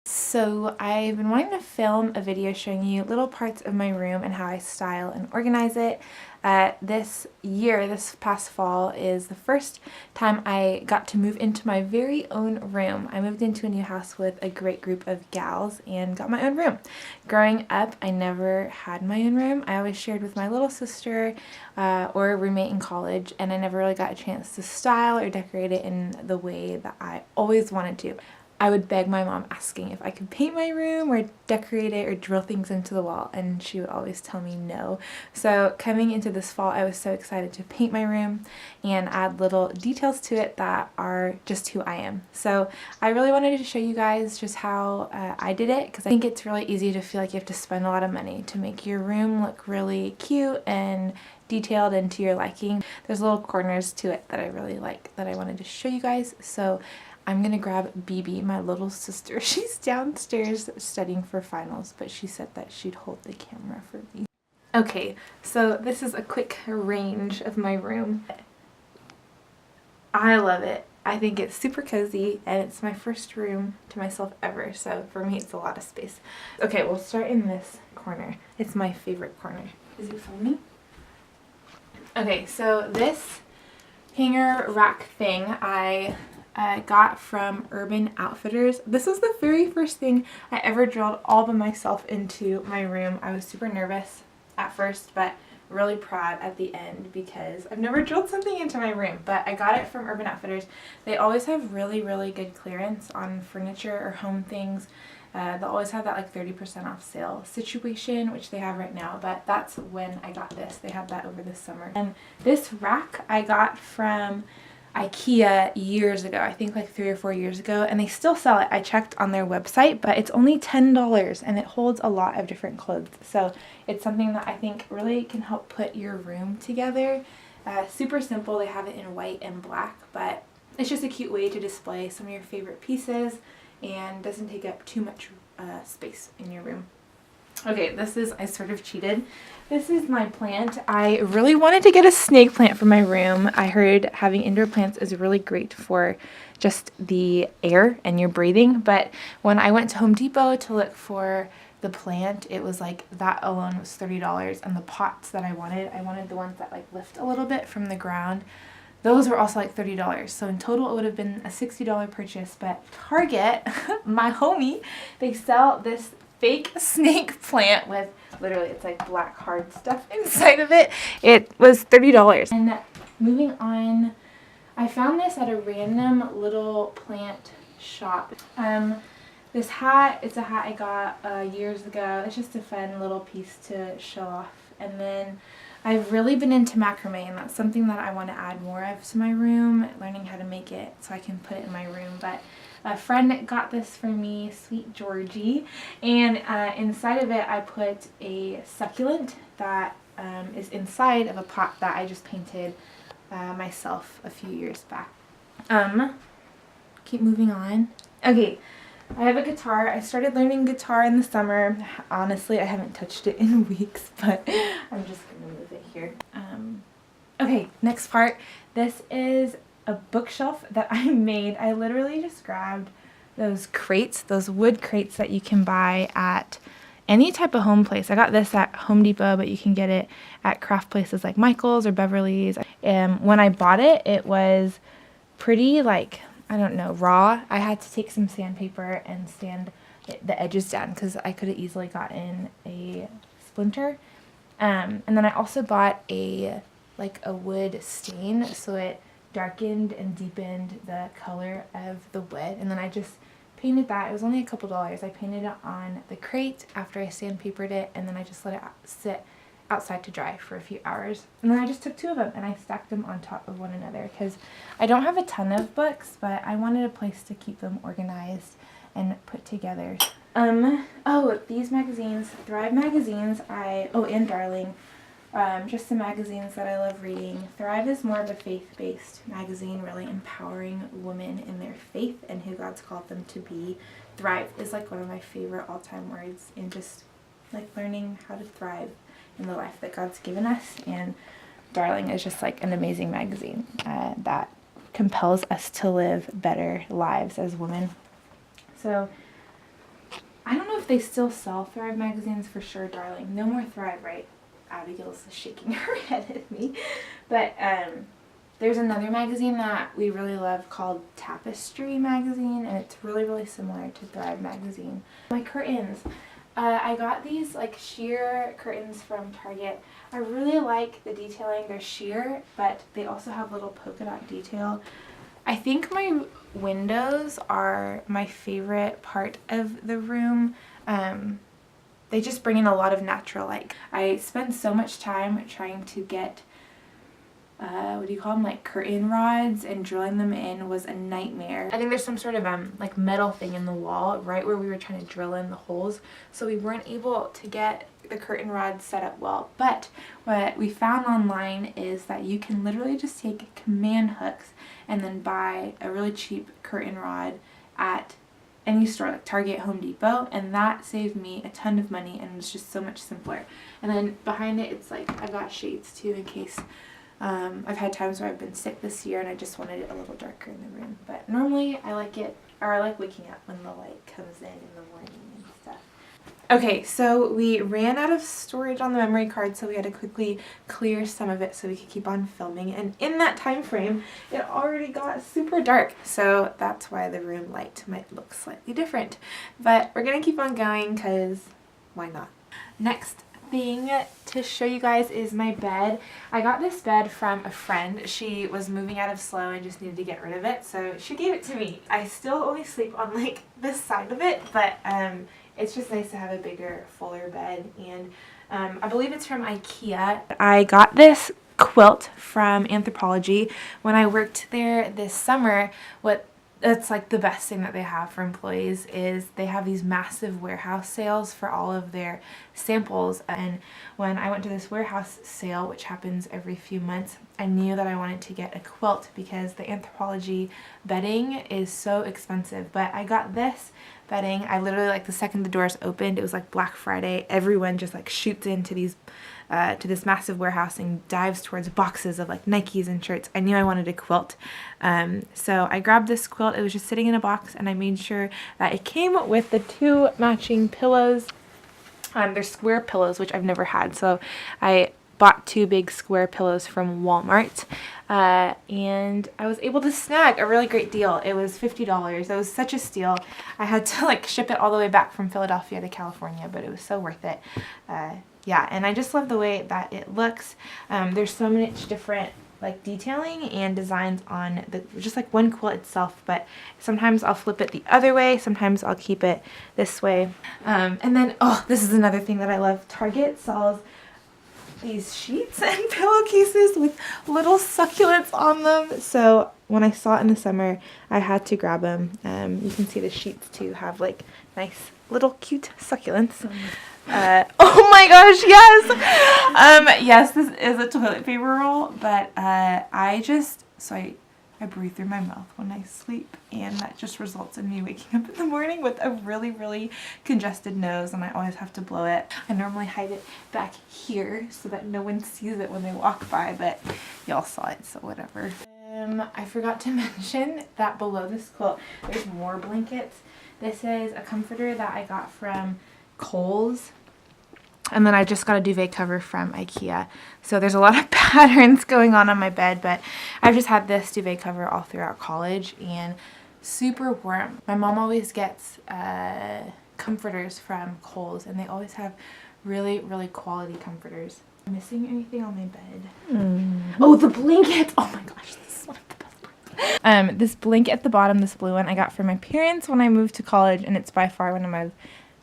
So I've been wanting to film a video showing you little parts of my room and how I style and organize it. This past fall, is the first time I got to move into my very own room. I moved into a new house with a great group of gals and got my own room. Growing up, I never had my own room. I always shared with my little sister or a roommate in college, and I never really got a chance to style or decorate it in the way that I always wanted to. I would beg my mom asking if I could paint my room or decorate it or drill things into the wall, and she would always tell me no. So coming into this fall, I was so excited to paint my room and add little details to it that are just who I am. So I really wanted to show you guys just how I did it, because I think it's really easy to feel like you have to spend a lot of money to make your room look really cute and detailed and to your liking. There's little corners to it that I really like that I wanted to show you guys. So I'm gonna grab BB, my little sister. She's downstairs studying for finals, but she said that she'd hold the camera for me. Okay, so this is a quick range of my room. I love it. I think it's super cozy, and it's my first room to myself ever, so for me it's a lot of space. Okay, we'll start in this corner. It's my favorite corner. Is it filming? Okay, so this hanger rack thing I got from Urban Outfitters. This was the very first thing I ever drilled all by myself into my room. I was super nervous at first, but really proud at the end because I've never drilled something into my room, but I got it from Urban Outfitters. They always have really, really good clearance on furniture or home things. They'll always have that like 30% off sale situation, which they have right now, but that's when I got this. They had that over the summer. And this rack I got from IKEA years ago, I think like 3 or 4 years ago, and they still sell it. I checked on their website, but it's only $10 and it holds a lot of different clothes. So it's something that I think really can help put your room together. Super simple. They have it in white and black, but it's just a cute way to display some of your favorite pieces and doesn't take up too much space in your room. Okay, I sort of cheated. This is my plant. I really wanted to get a snake plant for my room. I heard having indoor plants is really great for just the air and your breathing, but when I went to Home Depot to look for the plant, it was like that alone was $30, and the pots that I wanted the ones that like lift a little bit from the ground. Those were also like $30. So in total it would have been a $60 purchase, but Target, my homie, they sell this fake snake plant with literally it's like black hard stuff inside of it. It was $30. And moving on, I found this at a random little plant shop. This hat, it's a hat I got years ago. It's just a fun little piece to show off. And then I've really been into macrame, and that's something that I want to add more of to my room, learning how to make it so I can put it in my room. But a friend got this for me, Sweet Georgie, and inside of it I put a succulent that is inside of a pot that I just painted myself a few years back. Keep moving on. Okay, I have a guitar. I started learning guitar in the summer. Honestly, I haven't touched it in weeks, but I'm just going to move it here. Okay, next part. This is a bookshelf that I made. I literally just grabbed those crates, those wood crates that you can buy at any type of home place. I got this at Home Depot, but you can get it at craft places like Michael's or Beverly's. When I bought it, it was pretty like, I don't know, raw. I had to take some sandpaper and sand the edges down because I could have easily gotten a splinter. And then I also bought a wood stain, so it darkened and deepened the color of the wood. And then I just painted that. It was only a couple dollars. I painted it on the crate after I sandpapered it, and then I just let it sit outside to dry for a few hours. And then I just took 2 of them and I stacked them on top of one another because I don't have a ton of books, but I wanted a place to keep them organized and put together. Oh, these magazines, Thrive magazines, and Darling, just some magazines that I love reading. Thrive is more of a faith-based magazine, really empowering women in their faith and who God's called them to be. Thrive is like one of my favorite all-time words in just like learning how to thrive in the life that God's given us. And Darling is just like an amazing magazine that compels us to live better lives as women. So they still sell Thrive magazines, for sure, darling. No more Thrive, right? Abigail's shaking her head at me. But there's another magazine that we really love called Tapestry magazine, and it's really, really similar to Thrive magazine. My curtains. I got these like sheer curtains from Target. I really like the detailing. They're sheer, but they also have little polka dot detail. I think my windows are my favorite part of the room. They just bring in a lot of natural light. I spend so much time trying to get what do you call them, like curtain rods, and drilling them in was a nightmare. I think there's some sort of like metal thing in the wall right where we were trying to drill in the holes, so we weren't able to get the curtain rods set up well. But what we found online is that you can literally just take command hooks and then buy a really cheap curtain rod at any store like Target, Home Depot, and that saved me a ton of money and was just so much simpler. And then behind it, it's like I've got shades too in case I've had times where I've been sick this year and I just wanted it a little darker in the room. But normally I like it, or I like waking up when the light comes in the morning and stuff. Okay, so we ran out of storage on the memory card, so we had to quickly clear some of it so we could keep on filming. And in that time frame, it already got super dark, so that's why the room light might look slightly different. But we're gonna keep on going because why not? Next thing to show you guys is my bed. I got this bed from a friend. She was moving out of SLO and just needed to get rid of it, so she gave it to me. I still only sleep on like this side of it, but it's just nice to have a bigger, fuller bed. And I believe it's from IKEA. I got this quilt from Anthropologie when I worked there this summer. That's like the best thing that they have for employees is they have these massive warehouse sales for all of their samples. And when I went to this warehouse sale, which happens every few months, I knew that I wanted to get a quilt because the Anthropologie bedding is so expensive. But I got this bedding. I literally, like, the second the doors opened, it was like Black Friday. Everyone just like shoots into these to this massive warehouse and dives towards boxes of like Nikes and shirts. I knew I wanted a quilt. So I grabbed this quilt. It was just sitting in a box, and I made sure that it came with the 2 matching pillows. They're square pillows, which I've never had. So I bought 2 big square pillows from Walmart. And I was able to snag a really great deal. It was $50. It was such a steal. I had to like ship it all the way back from Philadelphia to California, but it was so worth it. Yeah, and I just love the way that it looks. There's so much different like detailing and designs on just like one quilt itself, but sometimes I'll flip it the other way, sometimes I'll keep it this way. And then, oh, this is another thing that I love. Target sells these sheets and pillowcases with little succulents on them. So when I saw it in the summer, I had to grab them. You can see the sheets too have like nice little cute succulents. Oh my gosh, yes! Yes, this is a toilet paper roll, but I breathe through my mouth when I sleep, and that just results in me waking up in the morning with a really, really congested nose, and I always have to blow it. I normally hide it back here so that no one sees it when they walk by, but y'all saw it, so whatever. I forgot to mention that below this quilt, there's more blankets. This is a comforter that I got from Kohl's. And then I just got a duvet cover from IKEA. So there's a lot of patterns going on my bed, but I've just had this duvet cover all throughout college and super warm. My mom always gets comforters from Kohl's, and they always have really, really quality comforters. Am I missing anything on my bed? Oh, the blanket! Oh my gosh, this is one of the best parts. This blanket at the bottom, this blue one, I got from my parents when I moved to college, and it's by far one of my...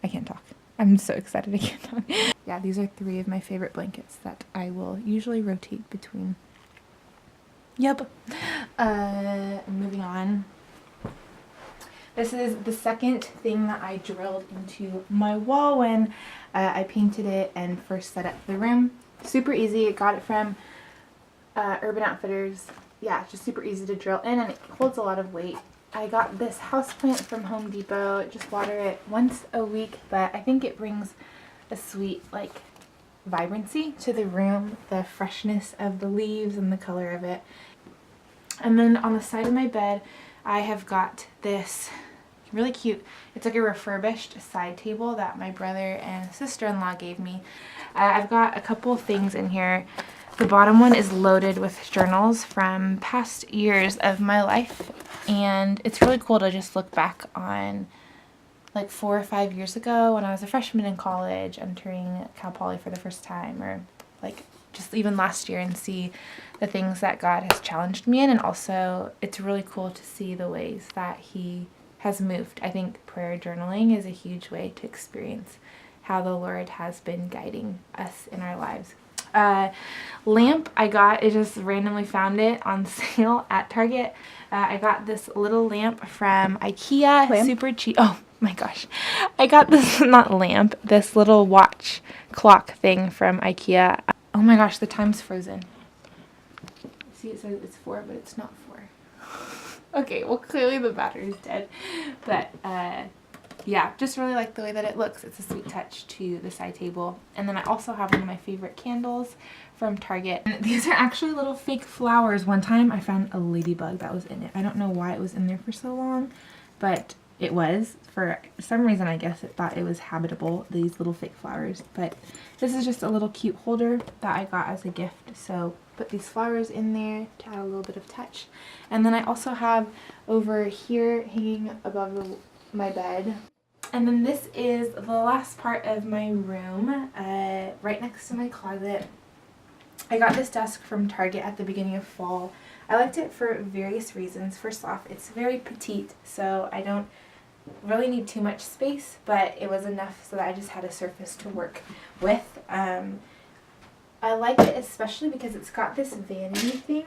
I can't talk. I'm so excited I can't talk. Yeah, these are 3 of my favorite blankets that I will usually rotate between. Yep. Moving on. This is the second thing that I drilled into my wall when I painted it and first set up the room. Super easy. Got it from Urban Outfitters. Yeah, it's just super easy to drill in, and it holds a lot of weight. I got this houseplant from Home Depot. Just water it once a week, but I think it brings a sweet, like, vibrancy to the room, the freshness of the leaves and the color of it. And then on the side of my bed, I have got this really cute. It's like a refurbished side table that my brother and sister-in-law gave me. I've got a couple things in here. The bottom one is loaded with journals from past years of my life, and it's really cool to just look back on like 4 or 5 years ago when I was a freshman in college entering Cal Poly for the first time, or like just even last year, and see the things that God has challenged me in. And also it's really cool to see the ways that he has moved. I think prayer journaling is a huge way to experience how the Lord has been guiding us in our lives. Lamp I got, I just randomly found it on sale at Target. I got this little lamp from IKEA, super cheap. Oh my gosh. I got this, not lamp, this little watch clock thing from IKEA. Oh my gosh, the time's frozen. See, it says it's 4, but it's not 4. Okay, well clearly the battery's dead. But yeah, just really like the way that it looks. It's a sweet touch to the side table. And then I also have one of my favorite candles from Target. And these are actually little fake flowers. One time I found a ladybug that was in it. I don't know why it was in there for so long, but it was. For some reason, I guess it thought it was habitable, these little fake flowers. But this is just a little cute holder that I got as a gift. So put these flowers in there to add a little bit of touch. And then I also have over here hanging above my bed. And then this is the last part of my room, right next to my closet. I got this desk from Target at the beginning of fall. I liked it for various reasons. First off, it's very petite, so I don't really need too much space, but it was enough so that I just had a surface to work with. I like it especially because it's got this vanity thing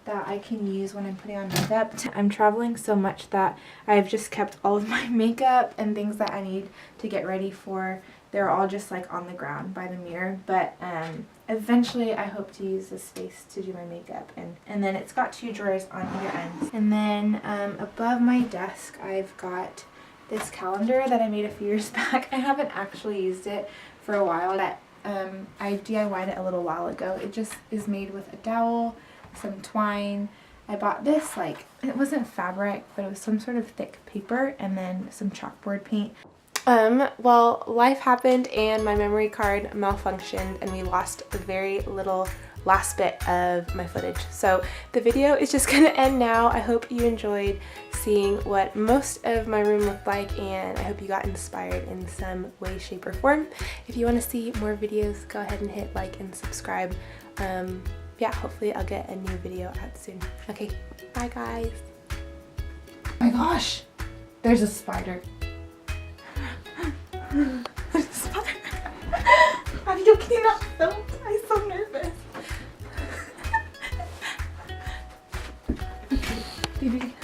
that I can use when I'm putting on makeup. I'm traveling so much that I've just kept all of my makeup and things that I need to get ready for. They're all just like on the ground by the mirror, but eventually I hope to use this space to do my makeup. And then it's got 2 drawers on either end. And then above my desk I've got this calendar that I made a few years back. I haven't actually used it for a while, but I DIY'd it a little while ago. It just is made with a dowel, some twine. I bought this, like, it wasn't fabric, but it was some sort of thick paper, and then some chalkboard paint. Well, life happened and my memory card malfunctioned and we lost a very little last bit of my footage. So the video is just gonna end now. I hope you enjoyed seeing what most of my room looked like, and I hope you got inspired in some way, shape, or form. If you want to see more videos, go ahead and hit like and subscribe. Yeah, hopefully I'll get a new video out soon. Okay, bye guys. Oh my gosh, there's a spider. There's a spider. How do you cannot film? I'm so nervous. Okay, baby.